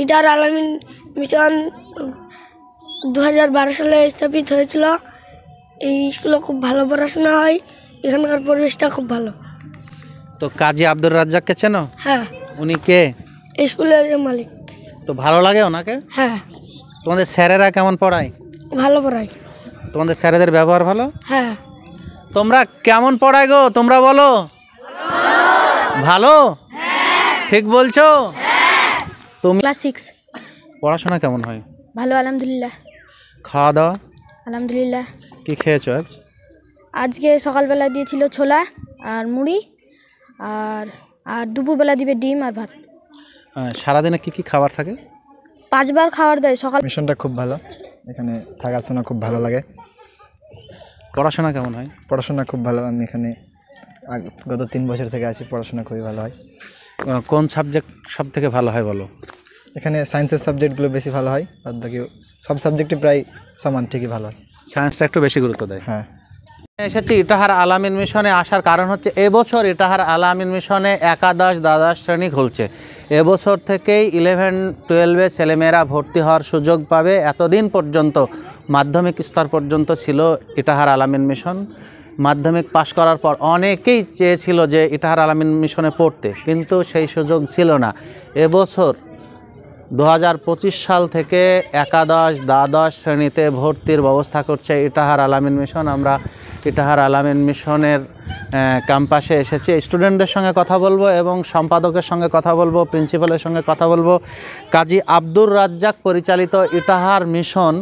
ইটাহার আলামিন মিশন 2012 সালে স্থাপিত হয়েছিল। এই স্কুলে খুব ভালো পড়াশোনা হয়, এখানকার পরিবেশটা খুব ভালো। তো কাজী আব্দুর রাজ্জাককে চেনো? হ্যাঁ। উনি কে? এই স্কুলের মালিক। তো ভালো লাগে ওনাকে? হ্যাঁ। তোমাদের স্যারেরা কেমন পড়ায়? ভালো পড়ায়। তোমাদের স্যারেদের ব্যবহার ভালো? হ্যাঁ। তোমরা কেমন পড়ায় গো? তোমরা বলো। ভালো? ঠিক বলছো? তুমি ক্লাস 6। পড়াশোনা কেমন হয়? ভালো, আলহামদুলিল্লাহ। খাওয়া দাওয়া আলহামদুলিল্লাহ। কি খেয়েছো আজ? আজকে সকালবেলা দিয়েছিল ছোলা আর মুড়ি, আর আর দুপুরবেলা দিবে ডিম আর ভাত। সারাদিনে কি কি খাবার থাকে? 5 বার খাবার দেয়। সকাল মিশনটা খুব ভালো, এখানে থাকাশোনা খুব ভালো লাগে। পড়াশোনা কেমন হয়? পড়াশোনা খুব ভালো, আমি এখানে গত 3 বছর থেকে আছি, পড়াশোনা খুবই ভালো হয়। কোন সাবজেক্ট সব থেকে ভালো হয় বলো? এখানে সায়েন্সের সাবজেক্টগুলো বেশি ভালো হয়, বাদ বাকি সব সাবজেক্টই প্রায় সমান, ঠিকই ভালো হয়। সায়েন্সটা একটু বেশি গুরুত্ব দেয়। হ্যাঁ। এসেছি ইটাহার আলামিন মিশনে। আসার কারণ হচ্ছে এবছর ইটাহার আলামিন মিশনে একাদশ দ্বাদশ শ্রেণী খুলছে। এবছর থেকেই 11-12 ছেলেমেয়েরা ভর্তি হওয়ার সুযোগ পাবে। এতদিন পর্যন্ত মাধ্যমিক স্তর পর্যন্ত ছিল ইটাহার আলামিন মিশন। মাধ্যমিক পাশ করার পর অনেকেই চেয়েছিল যে ইটাহার আলামিন মিশনে পড়তে, কিন্তু সেই সুযোগ ছিল না। এবছর 2025 সাল থেকে একাদশ দ্বাদশ শ্রেণীতে ভর্তির ব্যবস্থা করছে ইটাহার আলামিন মিশন। আমরা ইটাহার আলামিন মিশনের ক্যাম্পাসে এসেছি। স্টুডেন্টদের সঙ্গে কথা বলবো এবং সম্পাদকের সঙ্গে কথা বলবো, প্রিন্সিপালের সঙ্গে কথা বলবো। কাজী আব্দুর রাজ্জাক পরিচালিত ইটাহার মিশন,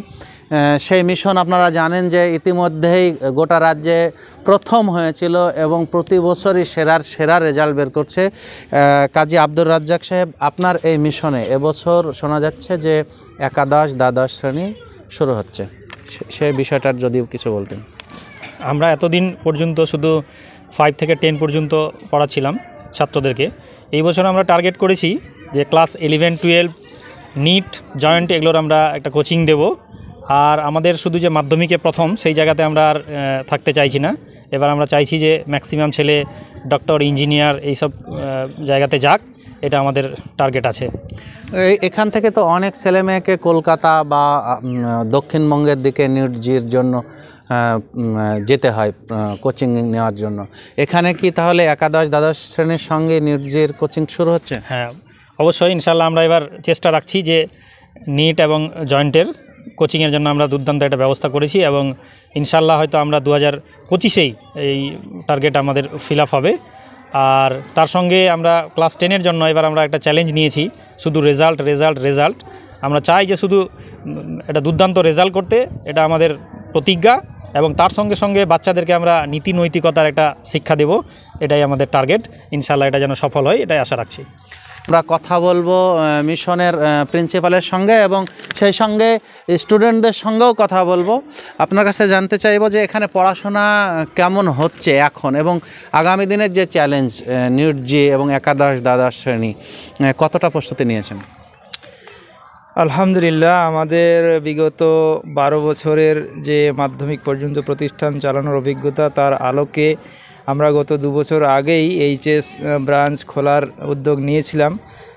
সেই মিশন আপনারা জানেন যে ইতিমধ্যেই গোটা রাজ্যে প্রথম হয়েছিল এবং প্রতি বছরই সেরা রেজাল্ট বের করছে। কাজী আব্দুর রাজ্জাক সাহেব, আপনার এই মিশনে এবছর শোনা যাচ্ছে যে একাদশ দ্বাদশ শ্রেণী শুরু হচ্ছে, সে বিষয়টার যদি কিছু বলতেন। আমরা এতদিন পর্যন্ত শুধু 5 থেকে 10 পর্যন্ত পড়াচ্ছিলাম ছাত্রদেরকে। এই বছর আমরা টার্গেট করেছি যে ক্লাস 11-12 নিট জয়েন্ট এগুলোর আমরা একটা কোচিং দেব। আর আমাদের শুধু যে মাধ্যমিকে প্রথম সেই জায়গাতে আমরা আর থাকতে চাইছি না। এবার আমরা চাইছি যে ম্যাক্সিমাম ছেলে ডক্টর, ইঞ্জিনিয়ার এইসব জায়গাতে যাক, এটা আমাদের টার্গেট আছে। এখান থেকে তো অনেক ছেলে মেয়েকে কলকাতা বা দক্ষিণবঙ্গের দিকে নিটজির জন্য যেতে হয় কোচিং নেওয়ার জন্য। এখানে কি তাহলে একাদশ দ্বাদশ শ্রেণীর সঙ্গে নিটজির কোচিং শুরু হচ্ছে? হ্যাঁ, অবশ্যই। ইনশাল্লাহ আমরা এবার চেষ্টা রাখছি যে নিট এবং জয়েন্টের কোচিংয়ের জন্য আমরা দুর্দান্ত একটা ব্যবস্থা করেছি এবং ইনশাল্লাহ হয়তো আমরা 2025-এই এই টার্গেট আমাদের ফিল আপ হবে। আর তার সঙ্গে আমরা ক্লাস 10-এর জন্য এবার আমরা একটা চ্যালেঞ্জ নিয়েছি, শুধু রেজাল্ট। আমরা চাই যে শুধু এটা দুর্দান্ত রেজাল্ট করতে, এটা আমাদের প্রতিজ্ঞা। এবং তার সঙ্গে সঙ্গে বাচ্চাদেরকে আমরা নীতি নৈতিকতার একটা শিক্ষা দেব, এটাই আমাদের টার্গেট। ইনশাল্লাহ এটা যেন সফল হয়, এটাই আশা রাখছি। আমরা কথা বলবো মিশনের প্রিন্সিপালের সঙ্গে এবং সেই সঙ্গে স্টুডেন্টদের সঙ্গেও কথা বলবো। আপনার কাছে জানতে চাইবো যে এখানে পড়াশোনা কেমন হচ্ছে এখন এবং আগামী দিনের যে চ্যালেঞ্জ নিটজি এবং একাদশ দ্বাদশ শ্রেণী, কতটা প্রস্তুতি নিয়েছেন? আলহামদুলিল্লাহ, আমাদের বিগত 12 বছরের যে মাধ্যমিক পর্যন্ত প্রতিষ্ঠান চালানোর অভিজ্ঞতা, তার আলোকে আমরা গত 2 বছর আগেই এইচএস ব্রাঞ্চ খোলার উদ্যোগ নিয়েছিলাম।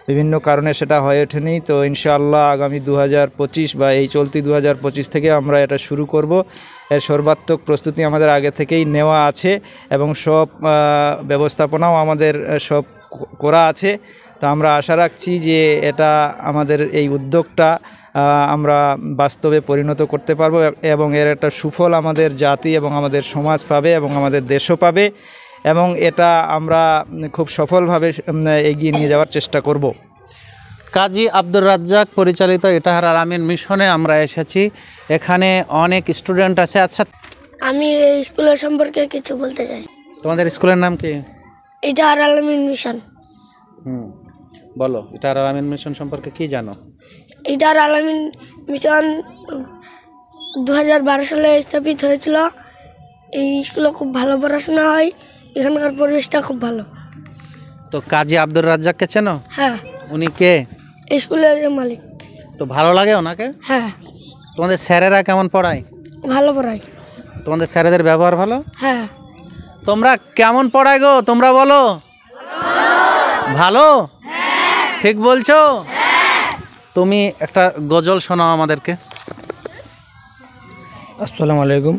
বিভিন্ন কারণে সেটা হয়ে ওঠেনি। তো ইনশাআল্লাহ আগামী 2025 বা এই চলতি 2025 থেকে আমরা এটা শুরু করব। এর সর্বাত্মক প্রস্তুতি আমাদের আগে থেকেই নেওয়া আছে এবং সব ব্যবস্থাপনাও আমাদের সব করা আছে। তো আমরা আশা রাখছি যে এটা আমাদের এই উদ্যোগটা আমরা বাস্তবে পরিণত করতে পারবো এবং এর একটা সুফল আমাদের জাতি এবং আমাদের সমাজ পাবে এবং আমাদের দেশও পাবে এবং এটা আমরা খুব সফলভাবে এগিয়ে নিয়ে যাওয়ার চেষ্টা করব। কাজী আব্দুর রাজ্জাক পরিচালিত ইটাহার আলামিন মিশনে আমরা এসেছি। এখানে অনেক স্টুডেন্ট আছে। আচ্ছা, আমি এই স্কুলের সম্পর্কে কিছু বলতে চাই। তোমাদের স্কুলের নাম কি? ইটাহার আলামিন মিশন। বলো, ইটাহার আলামিন মিশন সম্পর্কে কি জানো? ইটাহার আলামিন মিশন 2012 সালে স্থাপিত হয়েছিল। এই স্কুলে খুব ভালো পড়াশোনা হয়, এখানকার পরিবেশটা খুব ভালো। তো কাজী আব্দুর রাজ্জাককে চেনো? হ্যাঁ। উনি কে? এই স্কুলের মালিক। তো ভালো লাগে ওনাকে? হ্যাঁ। তোমাদের স্যারেরা কেমন পড়ায়? ভালো পড়ায়। তোমাদের স্যারেদের ব্যবহার ভালো? হ্যাঁ। তোমরা কেমন পড়ায় গো? তোমরা বলো। ভালো? ঠিক বলছো? তুমি একটা গজল শোনাও আমাদেরকে। আসসালামু আলাইকুম।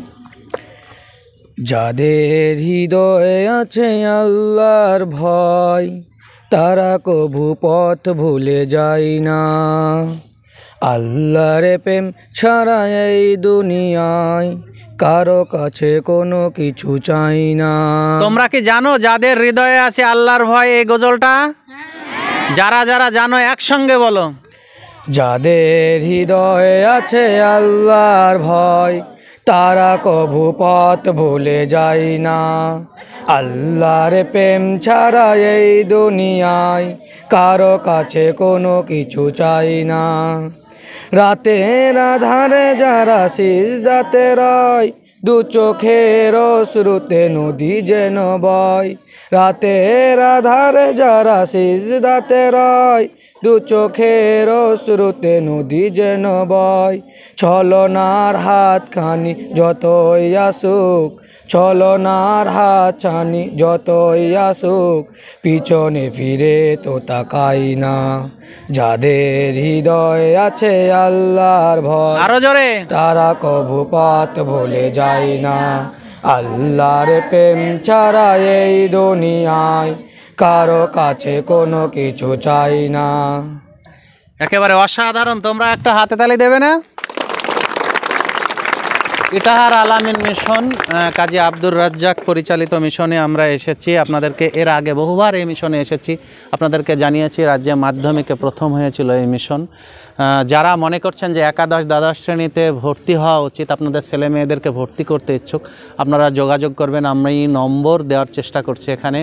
যাদের হৃদয়ে আছে আল্লাহর ভয়, তারা কভু পথ ভুলে যায় না। আল্লাহর প্রেম ছাড়া এই দুনিয়ায় কারো কাছে কোনো কিছু চাই না। তোমরা কি জানো যাদের হৃদয়ে আছে আল্লাহর ভয়, এই গজলটা? যারা যারা জানো একসঙ্গে বলো। যাদের হৃদয়ে আছে আল্লাহর ভয়, তারা কভু পথ ভুলে যায় না। আল্লাহর প্রেম ছাড়া এই দুনিয়ায় কারো কাছে কোনো কিছু চাই না। রাতের আধারে যারা সিজদাতে রয়, দু চোখের অশ্রুতে নদী যেন বয়। রাতের আধারে যারা সিজদাতে রয়, দু চোখের অশ্রুতে নদী যেন বয়। ছলনার হাতখানি যতই আসুক, ছলনার হাতছানি যতই আসুক, পিছনে ফিরে তো তাকাই না। যাদের হৃদয়ে আছে আল্লাহর ভয়, আরো জোরে। তারা কভু পথ ভুলে যায় না। আল্লাহর প্রেম ছাড়া এই দুনিয়ায় কারো কাছে কোনো কিছু চাই না। একেবারে অসাধারণ। তোমরা একটা হাতে তালি দেবে না? ইটাহার আলামিন মিশন, কাজী আব্দুর রাজ্জাক পরিচালিত মিশনে আমরা এসেছি। আপনাদেরকে এর আগে বহুবার এই মিশনে এসেছি, আপনাদেরকে জানিয়েছি রাজ্যে মাধ্যমিকে প্রথম হয়েছিল এই মিশন। যারা মনে করছেন যে একাদশ দ্বাদশ শ্রেণীতে ভর্তি হওয়া উচিত, আপনাদের ছেলে মেয়েদেরকে ভর্তি করতে ইচ্ছুক, আপনারা যোগাযোগ করবেন। আমি নম্বর দেওয়ার চেষ্টা করছি, এখানে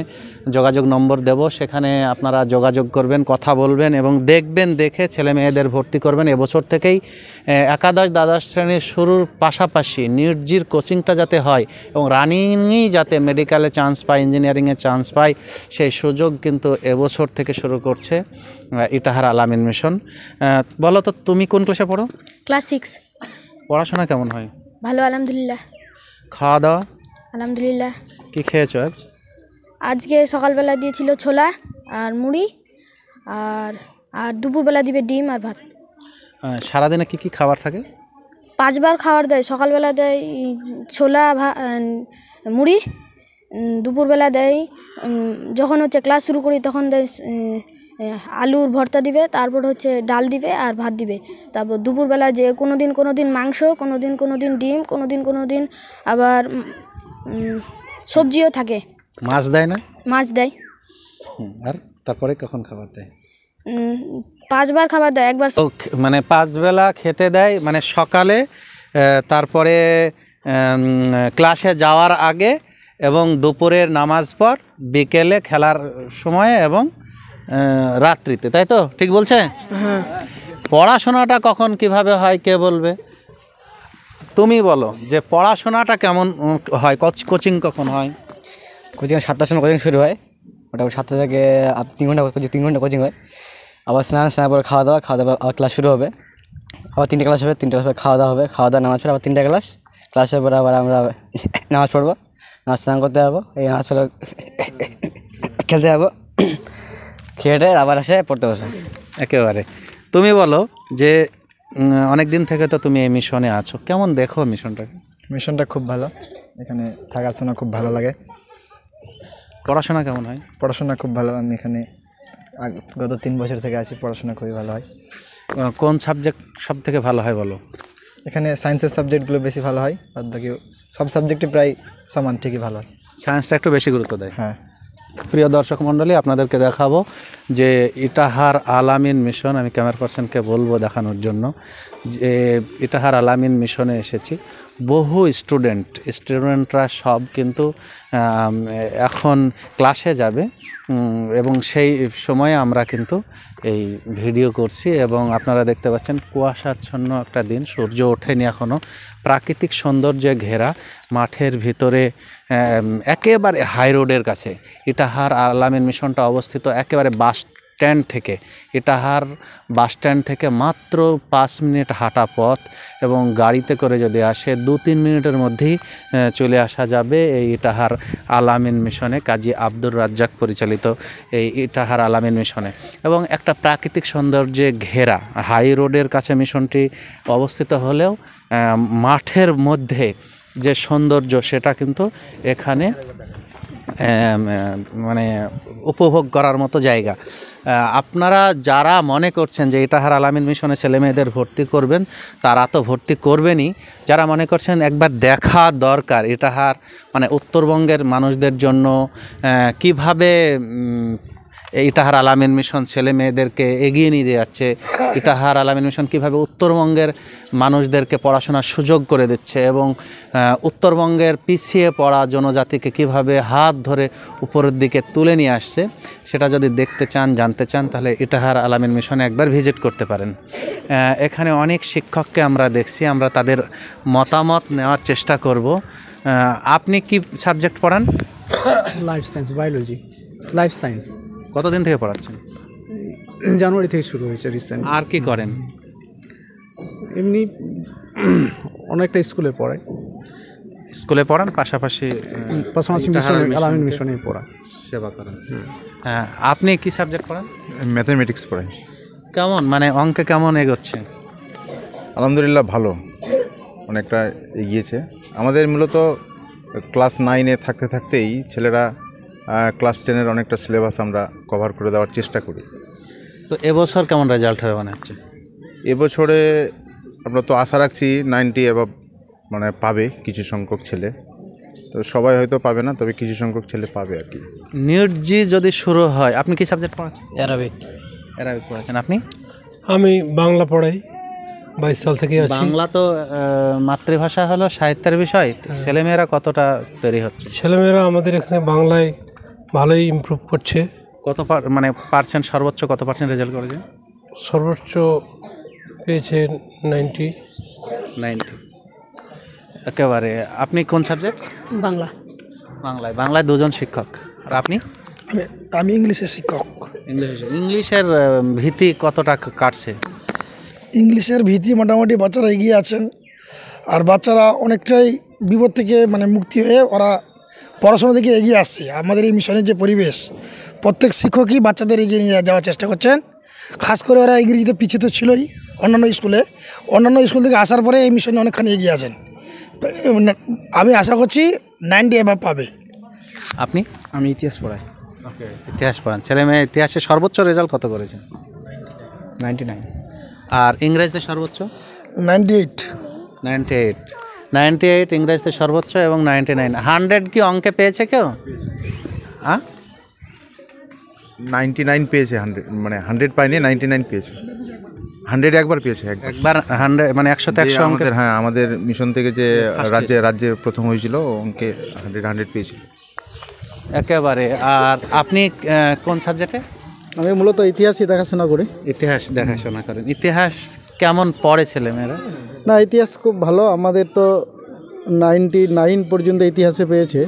যোগাযোগ নম্বর দেব, সেখানে আপনারা যোগাযোগ করবেন, কথা বলবেন এবং দেখবেন, দেখে ছেলে মেয়েদের ভর্তি করবেন। এবছর থেকেই একাদশ দ্বাদশ শ্রেণীর শুরুর পাশাপাশি নির্জির কোচিংটা যাতে হয় এবং রানিংই যাতে মেডিকেলে চান্স পায়, ইঞ্জিনিয়ারিংয়ে চান্স পায়, সেই সুযোগ কিন্তু এবছর থেকে শুরু করছে ইটাহার আলামিন মিশন। বলো তো, তুমি কোন ক্লাসে পড়ো? ক্লাস 6। পড়াশোনা কেমন হয়? ভালো, আলহামদুলিল্লাহ। খাওয়া দাওয়া আলহামদুলিল্লাহ। কি খেয়েছো আজ? আজকে সকালবেলা দিয়েছিল ছোলা আর মুড়ি, আর আর দুপুরবেলা দিবে ডিম আর ভাত। সারাদিনে কি কি খাবার থাকে? 5 বার খাবার দেয়। সকালবেলা দেয় ছোলা মুড়ি, দুপুরবেলা দেয় যখন হচ্ছে ক্লাস শুরু করি তখন দেয় আলুর ভর্তা দিবে, তারপর হচ্ছে ডাল দিবে আর ভাত দিবে। তারপর দুপুরবেলা যে কোনো দিন মাংস, কোনো দিন ডিম, কোনো দিন আবার সবজিও থাকে। মাছ দেয় না? মাছ দেয়। আর তারপরে কখন খাবার দেয়? 5 বার খাবার দেয়। একবার মানে 5 বেলা খেতে দেয়, মানে সকালে, তারপরে ক্লাসে যাওয়ার আগে এবং দুপুরের নামাজ পর, বিকেলে খেলার সময়ে এবং রাত্রিতে, তাই তো? ঠিক বলছে? হ্যাঁ। পড়াশোনাটা কখন কিভাবে হয় কে বলবে? তুমি বলো যে পড়াশোনাটা কেমন হয়, কোচিং কখন হয়? কোচিং 7টার সময় কোচিং শুরু হয়, মোটামুটি 7টা থেকে 3 ঘন্টা 3 ঘন্টা কোচিং হয়। আবার স্নান পরে খাওয়া দাওয়া আবার ক্লাস শুরু হবে। আবার 3টে ক্লাস হবে, 3টে ক্লাস পরে খাওয়া দাওয়া হবে, নামাজ পড়ে আবার 3টে ক্লাসের পরে আবার আমরা নামাজ পড়বো, স্নান করতে যাবো, এই নামাজ পড়ে খেলতে যাবো, খেয়ে আবার এসে পড়তে বসে। একেবারে। তুমি বলো যে অনেক দিন থেকে তো তুমি এই মিশনে আছো, কেমন দেখো মিশনটাকে? মিশনটা খুব ভালো, এখানে থাকাশোনা খুব ভালো লাগে। পড়াশোনা কেমন হয়? পড়াশোনা খুব ভালো, আমি এখানে গত 3 বছর থেকে আছি, পড়াশোনা খুবই ভালো হয়। কোন সাবজেক্ট সব থেকে ভালো হয় বলো? এখানে সায়েন্সের সাবজেক্টগুলো বেশি ভালো হয়, বাদ বাকি সব সাবজেক্টই প্রায় সমান, ঠিকই ভালো হয়। সায়েন্সটা একটু বেশি গুরুত্ব দেয়। হ্যাঁ। প্রিয় দর্শক মণ্ডলী, আপনাদেরকে দেখাবো যে ইটাহার আলামিন মিশন, আমি ক্যামেরা পার্সনকে বলবো দেখানোর জন্য যে ইটাহার আলামিন মিশনে এসেছি। বহু স্টুডেন্টরা সব কিন্তু এখন ক্লাসে যাবে এবং সেই সময়ে আমরা কিন্তু এই ভিডিও করছি এবং আপনারা দেখতে পাচ্ছেন কুয়াশাচ্ছন্ন একটা দিন, সূর্য ওঠেনি এখনও, প্রাকৃতিক সৌন্দর্যে ঘেরা মাঠের ভিতরে একেবারে হাই রোডের কাছে ইটাহার আলামিন মিশনটা অবস্থিত, একেবারে বাস স্ট্যান্ড থেকে, ইটাহার বাস স্ট্যান্ড থেকে মাত্র 5 মিনিট হাঁটা পথ, এবং গাড়িতে করে যদি আসে 2-3 মিনিটের মধ্যেই চলে আসা যাবে এই ইটাহার আলামিন মিশনে, কাজী আব্দুর রাজ্জাক পরিচালিত এই ইটাহার আলামিন মিশনে। এবং একটা প্রাকৃতিক সৌন্দর্যে ঘেরা, হাই রোডের কাছে মিশনটি অবস্থিত হলেও মাঠের মধ্যে যে সৌন্দর্য সেটা কিন্তু এখানে মানে উপভোগ করার মতো জায়গা। আপনারা যারা মনে করছেন যে ইটাহার আলামিন মিশনে ছেলেমেয়েদের ভর্তি করবেন, তারা তো ভর্তি করবেনই। যারা মনে করছেন একবার দেখা দরকার ইটাহার মানে উত্তরবঙ্গের মানুষদের জন্য কিভাবে ইটাহার আলামিন মিশন ছেলে মেয়েদেরকে এগিয়ে নিয়ে যাচ্ছে, ইটাহার আলামিন মিশন কীভাবে উত্তরবঙ্গের মানুষদেরকে পড়াশোনার সুযোগ করে দিচ্ছে, এবং উত্তরবঙ্গের পিছিয়ে পড়া জনজাতিকে কিভাবে হাত ধরে উপরের দিকে তুলে নিয়ে আসছে, সেটা যদি দেখতে চান, জানতে চান, তাহলে ইটাহার আলামিন মিশনে একবার ভিজিট করতে পারেন। এখানে অনেক শিক্ষককে আমরা দেখছি, আমরা তাদের মতামত নেওয়ার চেষ্টা করব। আপনি কি সাবজেক্ট পড়ান? Life science, biology, life science. কতদিন থেকে পড়াচ্ছেন? জানুয়ারি থেকে শুরু হয়েছে রিসেন্ট। আর কি করেন? এমনি অনেকটা স্কুলে পড়াই। স্কুলে পড়ান, পাশাপাশি মিশনে, আলামিন মিশনে পড়া, সেবা করেন। হ্যাঁ, আপনি কি সাবজেক্ট পড়ান? ম্যাথামেটিক্স পড়াই। কেমন মানে অঙ্কে কেমন এগোচ্ছে? আলহামদুলিল্লাহ ভালো, অনেকটা এগিয়েছে। আমাদের মূলত ক্লাস 9-এ থাকতে থাকতেই ছেলেরা ক্লাস 10-এর অনেকটা সিলেবাস আমরা কভার করে দেওয়ার চেষ্টা করি। তো এবছর কেমন রেজাল্ট হবে মনে হচ্ছে? এবছরে আমরা তো আশা রাখছি 90 অ্যাবাভ মানে পাবে কিছু সংখ্যক ছেলে, তো সবাই হয়তো পাবে না, তবে কিছু সংখ্যক ছেলে পাবে আর কি। নিট জি যদি শুরু হয়, আপনি কি সাবজেক্ট পড়াচ্ছেন? অ্যারাবিক। অ্যারাবিক পড়াচ্ছেন। আপনি? আমি বাংলা পড়াই, 22 সাল থেকে আছি। বাংলা তো মাতৃভাষা হলো সাহিত্যের বিষয়, ছেলেমেয়েরা কতটা তৈরি হচ্ছে? ছেলেমেয়েরা আমাদের এখানে বাংলায় ভালোই ইমপ্রুভ করছে। কত মানে পার্সেন্ট, সর্বোচ্চ কত পার্সেন্ট রেজাল্ট করেছে? সর্বোচ্চ পেয়েছে 90। একেবারে। আপনি কোন সাবজেক্ট? বাংলা। বাংলায় 2জন শিক্ষক। আর আপনি? আমি ইংলিশের শিক্ষক। ইংলিশের ভীতি কতটা কাটছে? ইংলিশের ভীতি মোটামুটি বাচ্চারা এগিয়ে আছেন, আর বাচ্চারা অনেকটাই বিপদ থেকে মানে মুক্তি হয়ে ওরা পড়াশোনা দিকে এগিয়ে আসছে। আমাদের এই মিশনের যে পরিবেশ, প্রত্যেক শিক্ষকই বাচ্চাদের এগিয়ে নিয়ে যাওয়ার চেষ্টা করছেন। খাস করে ওরা ইংরেজিতে পিছিয়ে তো ছিলই অন্যান্য স্কুল থেকে আসার পরে এই মিশনে অনেকখানি এগিয়ে আছেন। আমি আশা করছি 90 অ্যাবাভ পাবে। আপনি? আমি ইতিহাস পড়াই। ওকে, ইতিহাস পড়ান। ছেলে মেয়ে ইতিহাসে সর্বোচ্চ রেজাল্ট কত করেছে? 99। আর ইংরেজিতে সর্বোচ্চ? 98 ইংরেজিতে সর্বোচ্চ, এবং 99। 100 কি অঙ্কে পেয়েছে কেউ? 99 পেয়েছে, 100 মানে 100 পায়নি, 99 পেয়েছে। 100 একবার পেয়েছে, একবার 100 মানে 100তে 100 অঙ্কে। হ্যাঁ, আমাদের মিশন থেকে যে রাজ্যে প্রথম হয়েছিল অঙ্কে 100 পেয়েছে একেবারে। আর আপনি কোন সাবজেক্টে? আমি মূলত ইতিহাসই দেখাশোনা করি। ইতিহাস দেখাশোনা করেন। ইতিহাস কেমন পড়ে ছেলেমেয়েরা? না, ইতিহাস খুব ভালো। আমাদের তো 99 পর্যন্ত ইতিহাসে পেয়েছে।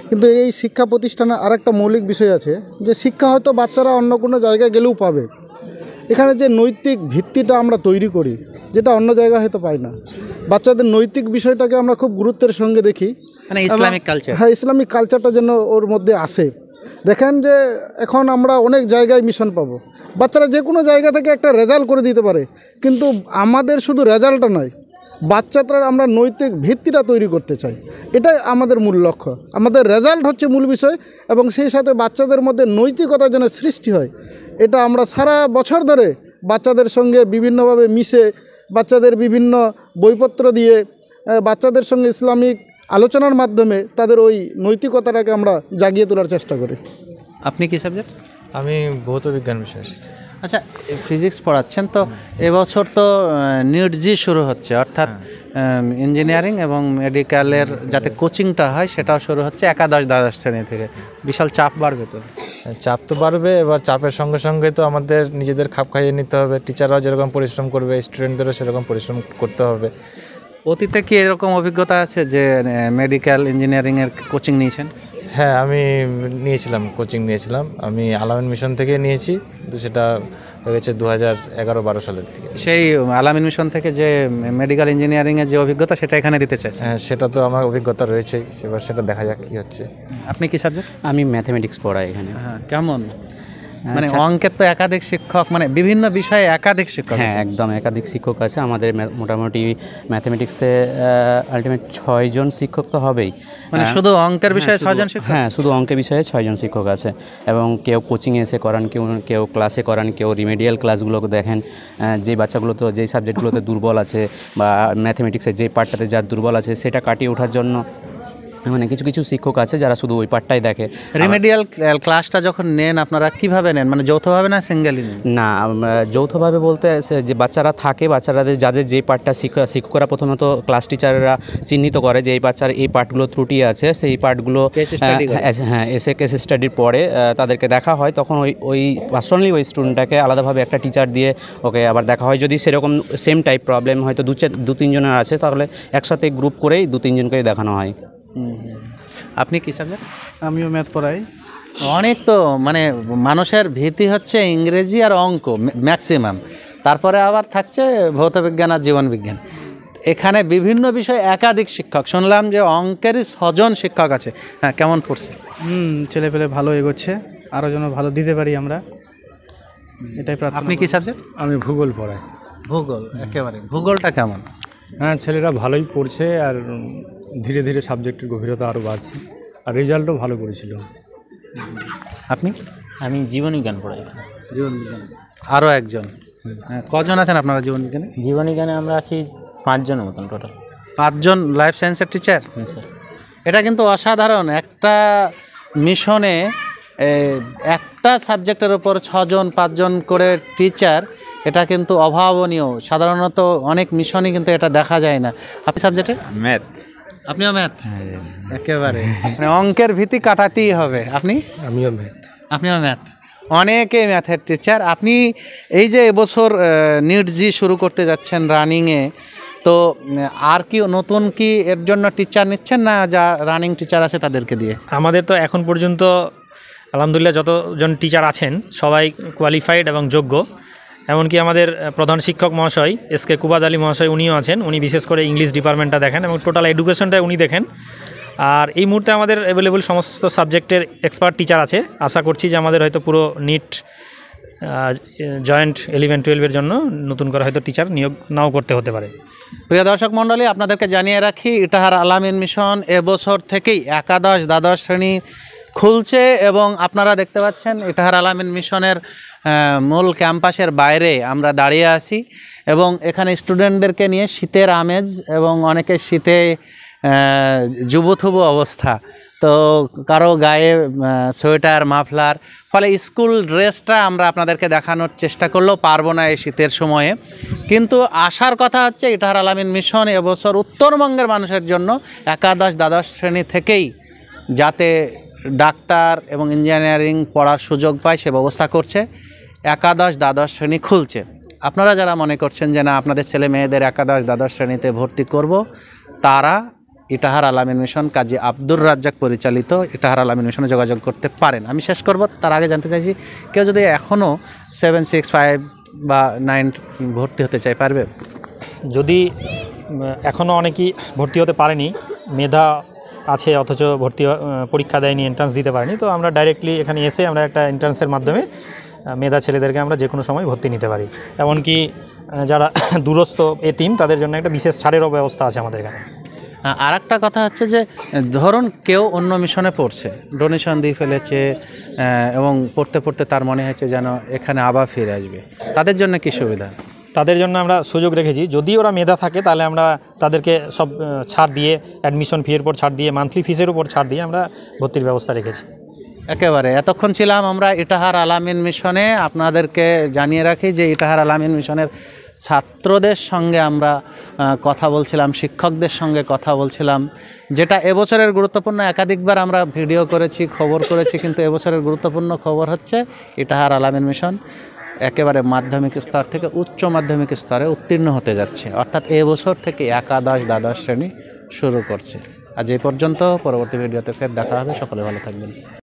কিন্তু এই শিক্ষা প্রতিষ্ঠানের আরেকটা মৌলিক বিষয় আছে, যে শিক্ষা হয়তো বাচ্চারা অন্য কোনো জায়গায় গেলেও পাবে। এখানে যে নৈতিক ভিত্তিটা আমরা তৈরি করি, যেটা অন্য জায়গায় হয়তো পাই না। বাচ্চাদের নৈতিক বিষয়টাকে আমরা খুব গুরুত্বের সঙ্গে দেখি, মানে ইসলামিক কালচার। হ্যাঁ, ইসলামিক কালচারটা যেন ওর মধ্যে আসে। দেখেন যে এখন আমরা অনেক জায়গায় মিশন পাবো, বাচ্চারা যে কোনো জায়গা থেকে একটা রেজাল্ট করে দিতে পারে, কিন্তু আমাদের শুধু রেজাল্টটা নয়, বাচ্চাদের আমরা নৈতিক ভিত্তিটা তৈরি করতে চাই। এটাই আমাদের মূল লক্ষ্য। আমাদের রেজাল্ট হচ্ছে মূল বিষয়, এবং সেই সাথে বাচ্চাদের মধ্যে নৈতিকতা যেন সৃষ্টি হয়, এটা আমরা সারা বছর ধরে বাচ্চাদের সঙ্গে বিভিন্নভাবে মিশে, বাচ্চাদের বিভিন্ন বইপত্র দিয়ে, বাচ্চাদের সঙ্গে ইসলামিক আলোচনার মাধ্যমে তাদের ওই নৈতিকতাটাকে আমরা জাগিয়ে তোলার চেষ্টা করি। আপনি কি সাবজেক্ট? আমি ভৌত বিজ্ঞান বিষয়। আচ্ছা, ফিজিক্স পড়াচ্ছেন তো, এবছর তো নিট জি শুরু হচ্ছে, অর্থাৎ ইঞ্জিনিয়ারিং এবং মেডিকেলের যাতে কোচিংটা হয় সেটাও শুরু হচ্ছে একাদশ-দ্বাদশ শ্রেণী থেকে। বিশাল চাপ বাড়বে তো? চাপ তো বাড়বে। এবার চাপের সঙ্গে সঙ্গে তো আমাদের নিজেদের খাপ খাইয়ে নিতে হবে। টিচাররাও যেরকম পরিশ্রম করবে, স্টুডেন্টদেরও সেরকম পরিশ্রম করতে হবে। অতীতে কি এরকম অভিজ্ঞতা আছে যে মেডিকেল ইঞ্জিনিয়ারিংয়ের কোচিং নিয়েছেন? হ্যাঁ, আমি নিয়েছিলাম, কোচিং নিয়েছিলাম। আমি আলামিন মিশন থেকে নিয়েছি, কিন্তু সেটা হয়ে গেছে 2011-12 সালের থেকে। সেই আলামিন মিশন থেকে যে মেডিকেল ইঞ্জিনিয়ারিংয়ের যে অভিজ্ঞতা সেটা এখানে দিতে চাই। হ্যাঁ, সেটা তো আমার অভিজ্ঞতা রয়েছেই, এবার সেটা দেখা যাক কী হচ্ছে। আপনি কি সাবজেক্ট? আমি ম্যাথমেটিক্স পড়াই এখানে। হ্যাঁ, কেমন মানে অঙ্কের তো একাধিক শিক্ষক, মানে বিভিন্ন বিষয়ে একাধিক শিক্ষক? হ্যাঁ, একদম একাধিক শিক্ষক আছে আমাদের। মোটামুটি ম্যাথমেটিক্সে আলটিমেট 6 জন শিক্ষক তো হবেই। মানে শুধু অঙ্কের বিষয়ে 6 জন শিক্ষক? হ্যাঁ, শুধু অঙ্কের বিষয়ে 6 জন শিক্ষক আছে, এবং কেউ কোচিংয়ে এসে করান, কেউ ক্লাসে করান, কেউ রিমেডিয়াল ক্লাসগুলো দেখেন। যে বাচ্চাগুলো তো যেই সাবজেক্টগুলোতে দুর্বল আছে বা ম্যাথমেটিক্সের যে পার্টটাতে যার দুর্বল আছে সেটা কাটিয়ে ওঠার জন্য মানে কিছু কিছু শিক্ষক আছে যারা শুধু ওই পার্টটাই দেখে। রিমেডিয়াল ক্লাসটা যখন নেন আপনারা কিভাবে নেন, মানে যৌথভাবে না সিঙ্গেলি নেন? না, যৌথভাবে বলতে যে বাচ্চারা থাকে, বাচ্চাদের যাদের যে পার্টটা শিক্ষকরা প্রথমত ক্লাস টিচাররা চিহ্নিত করে যে এই বাচ্চার এই পার্টগুলো ত্রুটি আছে, সেই পার্টগুলো হ্যাঁ এসে কেস স্টাডির পরে তাদেরকে দেখা হয়। তখন ওই পার্সোনালি ওই স্টুডেন্টটাকে আলাদাভাবে একটা টিচার দিয়ে ওকে আবার দেখা হয়। যদি সেরকম সেম টাইপ প্রবলেম হয়তো 2-3 জনের আছে, তাহলে একসাথে গ্রুপ করেই 2-3 জনকেই দেখানো হয়। আপনি কি সাবজেক্ট? আমিও ম্যাথ পড়াই। অনেক তো মানে মানুষের ভীতি হচ্ছে ইংরেজি আর অঙ্ক ম্যাক্সিমাম, তারপরে আবার থাকছে ভৌতবিজ্ঞান আর জীবনবিজ্ঞান। এখানে বিভিন্ন বিষয়ে একাধিক শিক্ষক, শুনলাম যে অঙ্কেরই 6 জন শিক্ষক আছে। হ্যাঁ, কেমন পড়ছে? ছেলে পেলে ভালো এগোচ্ছে, আরও যেন ভালো দিতে পারি আমরা, এটাই প্রার্থনা। আপনি কি সাবজেক্ট? আমি ভূগোল পড়াই। ভূগোল, একেবারে ভূগোলটা কেমন? হ্যাঁ, ছেলেরা ভালোই পড়ছে, আর ধীরে ধীরে সাবজেক্টের গভীরতা আরও বাড়ছে, আর রেজাল্টও ভালো করেছিল। আপনি? আমি জীবনবিজ্ঞান পড়াই। জীবনবিজ্ঞান আরও একজন। কজন আছেন আপনারা জীবনবিজ্ঞানে? জীবনবিজ্ঞানে আমরা আছি 5 জনের মতন টোটাল। 5 জন লাইফ সায়েন্সের টিচার? হ্যাঁ স্যার। এটা কিন্তু অসাধারণ। একটা মিশনে একটা সাবজেক্টের উপর 6 জন 5 জন করে টিচার, এটা কিন্তু অভাবনীয়। সাধারণত অনেক মিশনই কিন্তু এটা দেখা যায় না। আপনি সাবজেক্টে? ম্যাথ। আপনিও ম্যাথ? একেবারে মানে অঙ্কের ভীতি কাটাতেই হবে। আপনি? আমিও ম্যাথ। আপনিও ম্যাথ। অনেকে ম্যাথের টিচার। আপনি এই যে এবছর নিট জি শুরু করতে যাচ্ছেন রানিংয়ে, তো আর কি নতুন কি এর জন্য টিচার নিচ্ছেন, না যা রানিং টিচার আছে তাদেরকে দিয়ে? আমাদের তো এখন পর্যন্ত আলহামদুলিল্লাহ যতজন টিচার আছেন সবাই কোয়ালিফাইড এবং যোগ্য। এমনকি আমাদের প্রধান শিক্ষক মহাশয় এসকে কুবাদ আলী মহাশয়, উনিও আছেন। উনি বিশেষ করে ইংলিশ ডিপার্টমেন্টটা দেখেন এবং টোটাল এডুকেশনটা উনি দেখেন। আর এই মুহূর্তে আমাদের অ্যাভেলেবল সমস্ত সাবজেক্টের এক্সপার্ট টিচার আছে। আশা করছি যে আমাদের হয়তো পুরো নিট জয়েন্ট 11-12 জন্য নতুন করে হয়তো টিচার নিয়োগ নাও করতে হতে পারে। প্রিয় দর্শক মণ্ডলী, আপনাদেরকে জানিয়ে রাখি ইটাহার আলামিন মিশন এবছর থেকেই একাদশ দ্বাদশ শ্রেণী খুলছে, এবং আপনারা দেখতে পাচ্ছেন ইটাহার আলামিন মিশনের মূল ক্যাম্পাসের বাইরে আমরা দাঁড়িয়ে আছি, এবং এখানে স্টুডেন্টদেরকে নিয়ে শীতের আমেজ এবং অনেকের শীতে যুবথুবু অবস্থা। তো কারো গায়ে সোয়েটার, মাফলার, ফলে স্কুল ড্রেসটা আমরা আপনাদেরকে দেখানোর চেষ্টা করলেও পারবো না এই শীতের সময়ে। কিন্তু আসার কথা হচ্ছে ইটাহার আলামিন মিশন এবছর উত্তরবঙ্গের মানুষের জন্য একাদশ দ্বাদশ শ্রেণী থেকেই যাতে ডাক্তার এবং ইঞ্জিনিয়ারিং পড়ার সুযোগ পায় সে ব্যবস্থা করছে। একাদশ দ্বাদশ শ্রেণী খুলছে। আপনারা যারা মনে করছেন যে না আপনাদের ছেলে মেয়েদের একাদশ দ্বাদশ শ্রেণীতে ভর্তি করব, তারা ইটাহার আলামিন মিশন কাজী আব্দুর রাজ্জাক পরিচালিত ইটাহার আলামিন মিশনে যোগাযোগ করতে পারেন। আমি শেষ করব তার আগে জানতে চাইছি, কেউ যদি এখনও 7, 6, 5 বা 9 ভর্তি হতে চায় পারবে? যদি এখনও অনেকেই ভর্তি হতে পারেনি, মেধা আছে অথচ ভর্তি পরীক্ষা দেয়নি, এন্ট্রান্স দিতে পারেনি, তো আমরা ডাইরেক্টলি এখানে এসে আমরা একটা এন্ট্রান্সের মাধ্যমে মেধা ছেলেদেরকে আমরা যে কোনো সময় ভর্তি নিতে পারি। এমনকি যারা দূরস্থ এতিম তাদের জন্য একটা বিশেষ ছাড়েরও ব্যবস্থা আছে আমাদের এখানে। আর একটা কথা হচ্ছে যে ধরুন কেউ অন্য মিশনে পড়ছে, ডোনেশন দিয়ে ফেলেছে এবং পড়তে পড়তে তার মনে হয়েছে যেন এখানে আবার ফিরে আসবে, তাদের জন্য কী সুবিধা? তাদের জন্য আমরা সুযোগ রেখেছি, যদি ওরা মেধা থাকে তাহলে আমরা তাদেরকে সব ছাড় দিয়ে, অ্যাডমিশন ফির উপর ছাড় দিয়ে, মান্থলি ফিসের উপর ছাড় দিয়ে আমরা ভর্তির ব্যবস্থা রেখেছি। একেবারে এতক্ষণ ছিলাম আমরা ইটাহার আলামিন মিশনে। আপনাদেরকে জানিয়ে রাখি যে ইটাহার আলামিন মিশনের ছাত্রদের সঙ্গে আমরা কথা বলছিলাম, শিক্ষকদের সঙ্গে কথা বলছিলাম, যেটা এবছরের গুরুত্বপূর্ণ। একাধিকবার আমরা ভিডিও করেছি, খবর করেছি, কিন্তু এবছরের গুরুত্বপূর্ণ খবর হচ্ছে ইটাহার আলামিন মিশন একেবারে মাধ্যমিক স্তর থেকে উচ্চ মাধ্যমিক স্তরে উত্তীর্ণ হতে যাচ্ছে, অর্থাৎ এবছর থেকে একাদশ দ্বাদশ শ্রেণী শুরু করছে। আজ এই পর্যন্ত, পরবর্তী ভিডিওতে ফের দেখা হবে। সকলে ভালো থাকবেন।